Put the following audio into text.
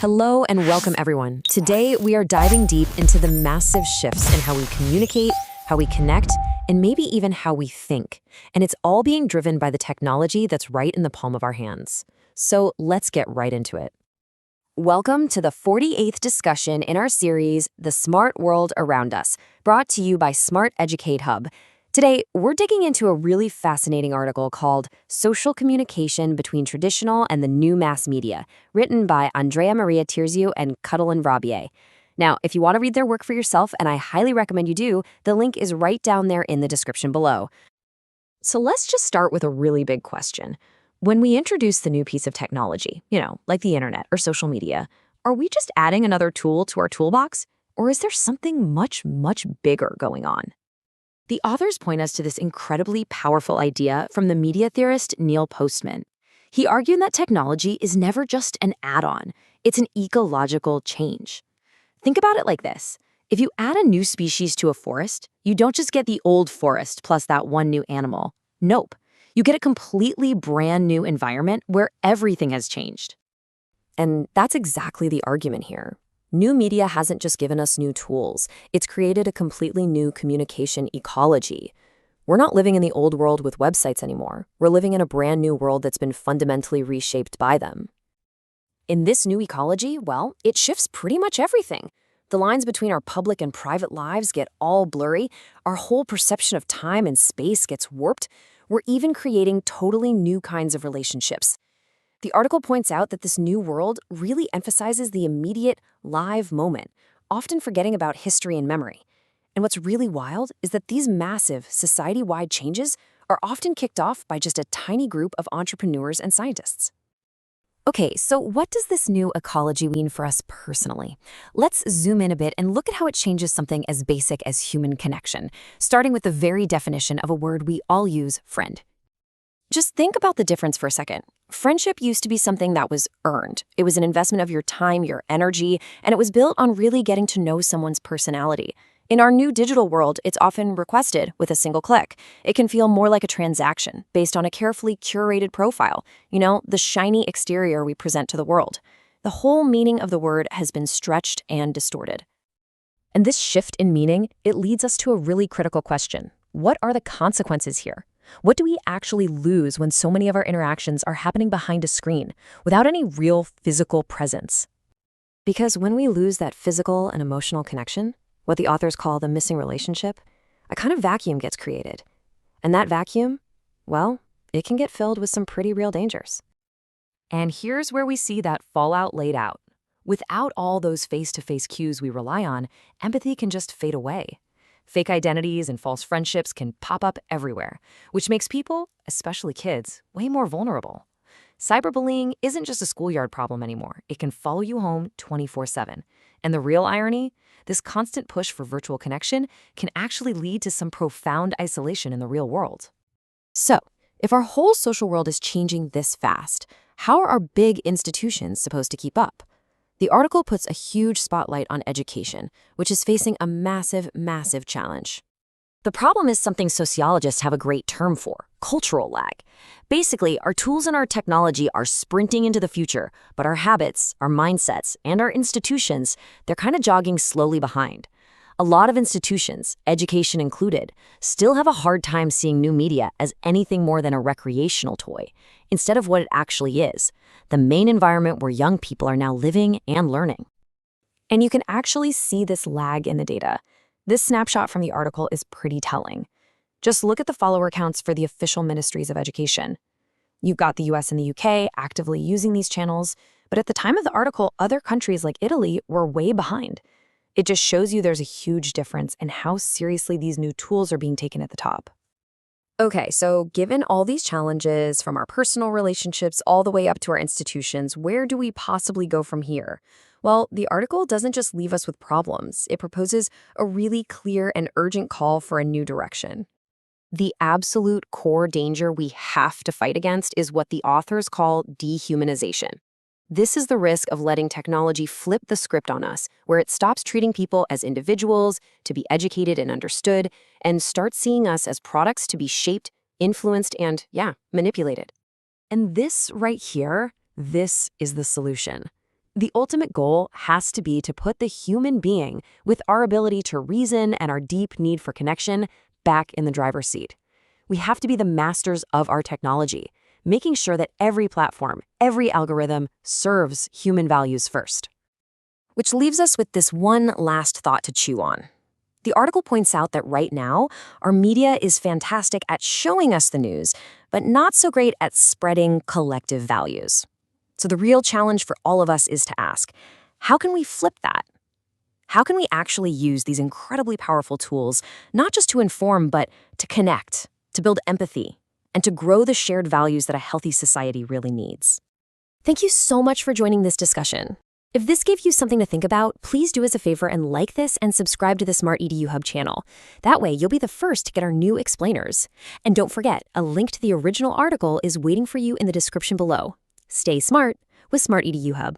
Hello and welcome, everyone. Today, we are diving deep into the massive shifts in how we communicate, how we connect, and maybe even how we think. And it's all being driven by the technology that's right in the palm of our hands. So let's get right into it. Welcome to the 48th discussion in our series, The Smart World Around Us, brought to you by Smart-EDU Hub. Today, we're digging into a really fascinating article called Social Communication Between Traditional and the New Mass Media, written by Andrea Maria Tirzio and Cuddlin Rabier. Now, if you want to read their work for yourself, and I highly recommend you do, the link is right down there in the description below. So let's just start with a really big question. When we introduce the new piece of technology, like the internet or social media, are we just adding another tool to our toolbox? Or is there something much, much bigger going on? The authors point us to this incredibly powerful idea from the media theorist Neil Postman. He argued that technology is never just an add-on, it's an ecological change. Think about it like this. If you add a new species to a forest, you don't just get the old forest plus that one new animal. Nope. You get a completely brand new environment where everything has changed. And that's exactly the argument here. New media hasn't just given us new tools, it's created a completely new communication ecology. We're not living in the old world with websites anymore. We're living in a brand new world that's been fundamentally reshaped by them. In this new ecology, well, it shifts pretty much everything. The lines between our public and private lives get all blurry, our whole perception of time and space gets warped. We're even creating totally new kinds of relationships. The article points out that this new world really emphasizes the immediate, live moment, often forgetting about history and memory. And what's really wild is that these massive, society-wide changes are often kicked off by just a tiny group of entrepreneurs and scientists. Okay, so what does this new ecology mean for us personally? Let's zoom in a bit and look at how it changes something as basic as human connection, starting with the very definition of a word we all use, friend. Just think about the difference for a second. Friendship used to be something that was earned. It was an investment of your time, your energy, and it was built on really getting to know someone's personality. In our new digital world, it's often requested with a single click. It can feel more like a transaction based on a carefully curated profile, the shiny exterior we present to the world. The whole meaning of the word has been stretched and distorted. And this shift in meaning, it leads us to a really critical question. What are the consequences here? What do we actually lose when so many of our interactions are happening behind a screen, without any real physical presence? Because when we lose that physical and emotional connection, what the authors call the missing relationship, a kind of vacuum gets created. And that vacuum, well, it can get filled with some pretty real dangers. And here's where we see that fallout laid out. Without all those face-to-face cues we rely on, empathy can just fade away. Fake identities and false friendships can pop up everywhere, which makes people, especially kids, way more vulnerable. Cyberbullying isn't just a schoolyard problem anymore. It can follow you home 24/7. And the real irony? This constant push for virtual connection can actually lead to some profound isolation in the real world. So, if our whole social world is changing this fast, how are our big institutions supposed to keep up? The article puts a huge spotlight on education, which is facing a massive, massive challenge. The problem is something sociologists have a great term for: cultural lag. Basically, our tools and our technology are sprinting into the future, but our habits, our mindsets, and our institutions, they're kind of jogging slowly behind. A lot of institutions, education included, still have a hard time seeing new media as anything more than a recreational toy, instead of what it actually is, the main environment where young people are now living and learning. And you can actually see this lag in the data. This snapshot from the article is pretty telling. Just look at the follower counts for the official ministries of education. You've got the US and the UK actively using these channels, but at the time of the article, other countries like Italy were way behind. It just shows you there's a huge difference in how seriously these new tools are being taken at the top. Okay, so given all these challenges, from our personal relationships all the way up to our institutions, where do we possibly go from here? Well, the article doesn't just leave us with problems. It proposes a really clear and urgent call for a new direction. The absolute core danger we have to fight against is what the authors call dehumanization. This is the risk of letting technology flip the script on us, where it stops treating people as individuals, to be educated and understood, and starts seeing us as products to be shaped, influenced, and, manipulated. And this right here, this is the solution. The ultimate goal has to be to put the human being, with our ability to reason and our deep need for connection, back in the driver's seat. We have to be the masters of our technology, making sure that every platform, every algorithm serves human values first. Which leaves us with this one last thought to chew on. The article points out that right now, our media is fantastic at showing us the news, but not so great at spreading collective values. So the real challenge for all of us is to ask, how can we flip that? How can we actually use these incredibly powerful tools, not just to inform, but to connect, to build empathy, and to grow the shared values that a healthy society really needs? Thank you so much for joining this discussion. If this gave you something to think about, please do us a favor and like this and subscribe to the Smart-EDU Hub channel. That way, you'll be the first to get our new explainers. And don't forget, a link to the original article is waiting for you in the description below. Stay smart with Smart-EDU Hub.